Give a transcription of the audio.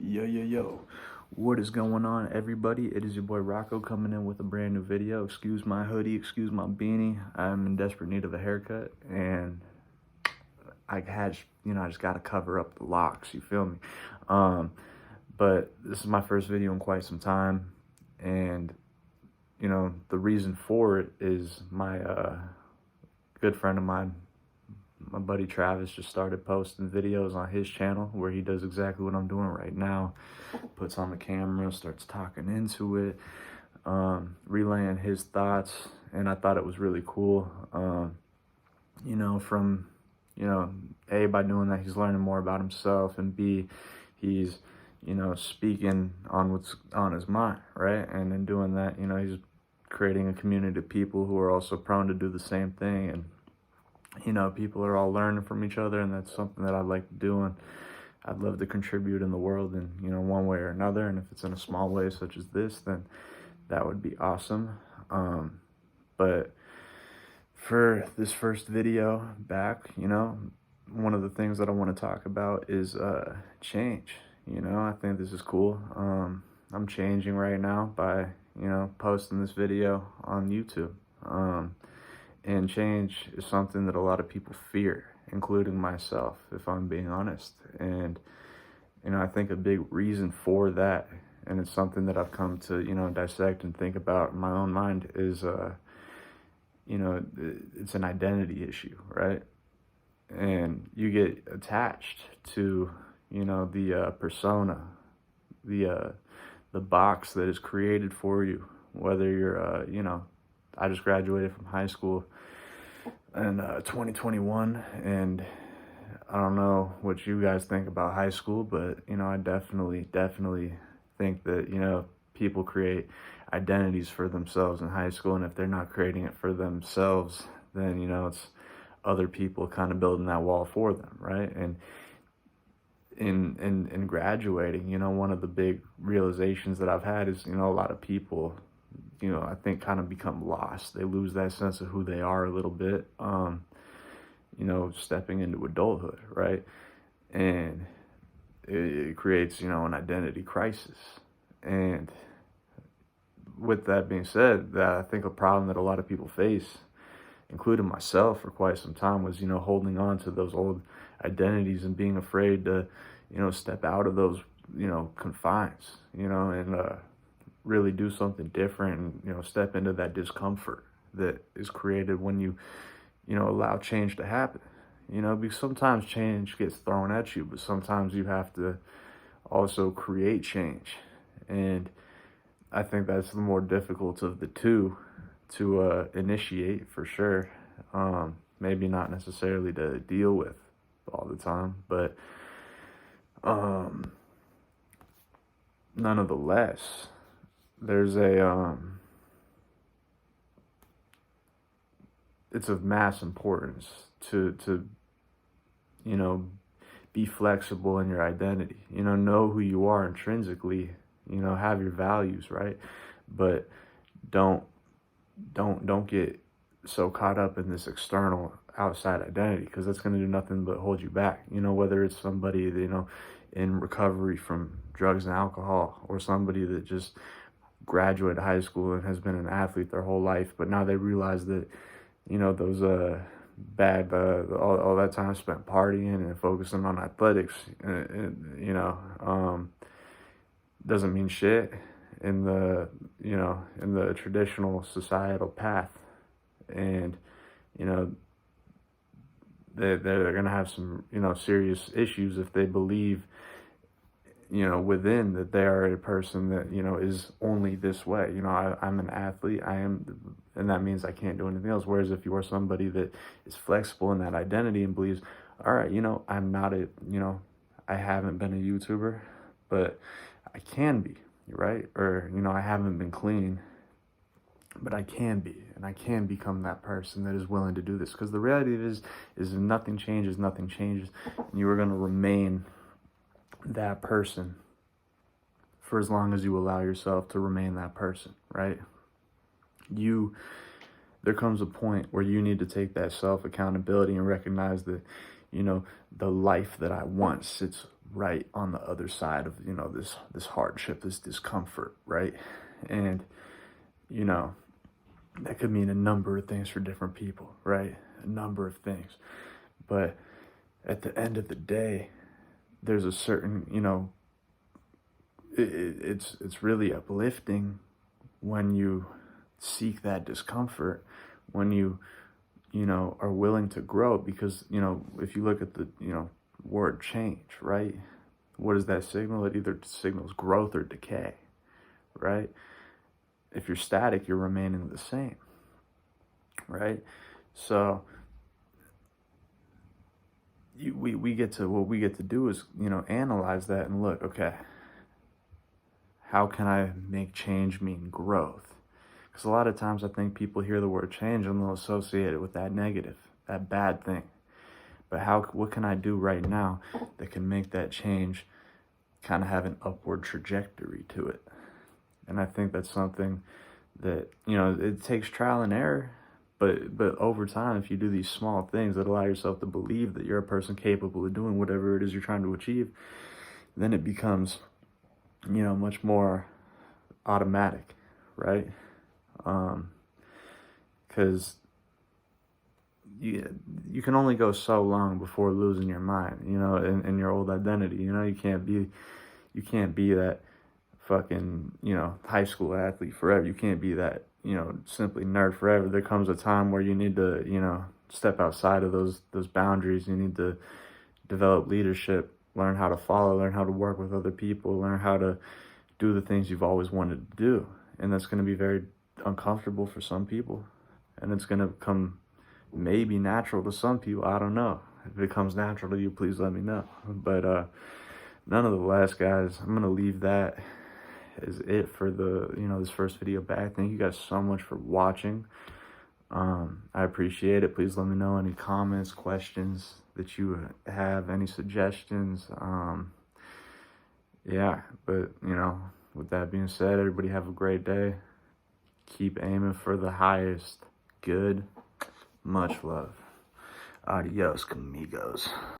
Yo, what is going on, everybody? It is your boy Rocco coming in with a brand new video. Excuse my hoodie, excuse my beanie. I'm in desperate need of a haircut, and I just gotta cover up the locks, you feel me? But this is my first video in quite some time, and the reason for it is my good friend of mine, my buddy Travis, just started posting videos on his channel where he does exactly what I'm doing right now. Puts on the camera, starts talking into it, relaying his thoughts, and I thought it was really cool. A, by doing that, he's learning more about himself, and B, he's, speaking on what's on his mind, right? And in doing that, he's creating a community of people who are also prone to do the same thing, and people are all learning from each other, and that's something that I like to do, and I'd love to contribute in the world in, one way or another. And if it's in a small way such as this, then that would be awesome. But for this first video back, one of the things that I want to talk about is change. I think this is cool. I'm changing right now by, posting this video on YouTube. And change is something that a lot of people fear, including myself, if I'm being honest. And, I think a big reason for that, and it's something that I've come to, dissect and think about in my own mind, is, it's an identity issue, right? And you get attached to, the persona, the box that is created for you, whether you're, I just graduated from high school in 2021, and I don't know what you guys think about high school, but I definitely think that people create identities for themselves in high school, and if they're not creating it for themselves, then it's other people kind of building that wall for them, right? And in graduating, one of the big realizations that I've had is a lot of people, I think, kind of become lost. They lose that sense of who they are a little bit, stepping into adulthood, right? And it creates, an identity crisis. And with that being said, that I think a problem that a lot of people face, including myself for quite some time, was, holding on to those old identities and being afraid to, step out of those, confines, and really do something different, and step into that discomfort that is created when you allow change to happen. Because sometimes change gets thrown at you, but sometimes you have to also create change, and I think that's the more difficult of the two to initiate, for sure. Maybe not necessarily to deal with all the time, but nonetheless, there's it's of mass importance to be flexible in your identity, know who you are intrinsically, have your values, right? But don't get so caught up in this external outside identity, because that's going to do nothing but hold you back. Whether it's somebody that, in recovery from drugs and alcohol, or somebody that just graduated high school and has been an athlete their whole life, but now they realize that, those bad, all that time spent partying and focusing on athletics, doesn't mean shit in the, in the traditional societal path. And, they're going to have some, serious issues if they believe, within that they are a person that, is only this way. I'm an athlete, and that means I can't do anything else. Whereas if you are somebody that is flexible in that identity and believes, all right, I'm not I haven't been a YouTuber, but I can be, right? Or, I haven't been clean, but I can be, and I can become that person that is willing to do this. Because the reality is if nothing changes, and you are going to remain that person for as long as you allow yourself to remain that person, right? There comes a point where you need to take that self-accountability and recognize that, the life that I want sits right on the other side of, you know, this hardship, this discomfort, right? And, you know, that could mean a number of things for different people, right? A number of things. But at the end of the day, there's a certain, you know, it's really uplifting when you seek that discomfort, when you know, are willing to grow, because, you know, if you look at the, you know, word change, right? What does that signal? It either signals growth or decay, right? If you're static, you're remaining the same, right? So we get to, what we get to do is, you know, analyze that and look, okay, how can I make change mean growth? Because a lot of times I think people hear the word change and they'll associate it with that negative, that bad thing. But what can I do right now that can make that change kind of have an upward trajectory to it? And I think that's something that, you know, it takes trial and error, but over time, if you do these small things that allow yourself to believe that you're a person capable of doing whatever it is you're trying to achieve, then it becomes, you know, much more automatic, right? Because you can only go so long before losing your mind, you know, and your old identity. You know, you can't be that fucking, you know, high school athlete forever. You can't be that, you know, simply nerd forever. There comes a time where you need to, you know, step outside of those boundaries. You need to develop leadership, learn how to follow, learn how to work with other people, learn how to do the things you've always wanted to do. And that's going to be very uncomfortable for some people, and it's going to come maybe natural to some people. I don't know. If it comes natural to you, please let me know. But nonetheless, guys, I'm going to leave that as it for the, you know, this first video back. Thank you guys so much for watching. I appreciate it. Please let me know any comments, questions that you have, any suggestions. Yeah, but, you know, with that being said, everybody have a great day. Keep aiming for the highest good. Much love. Adios, amigos.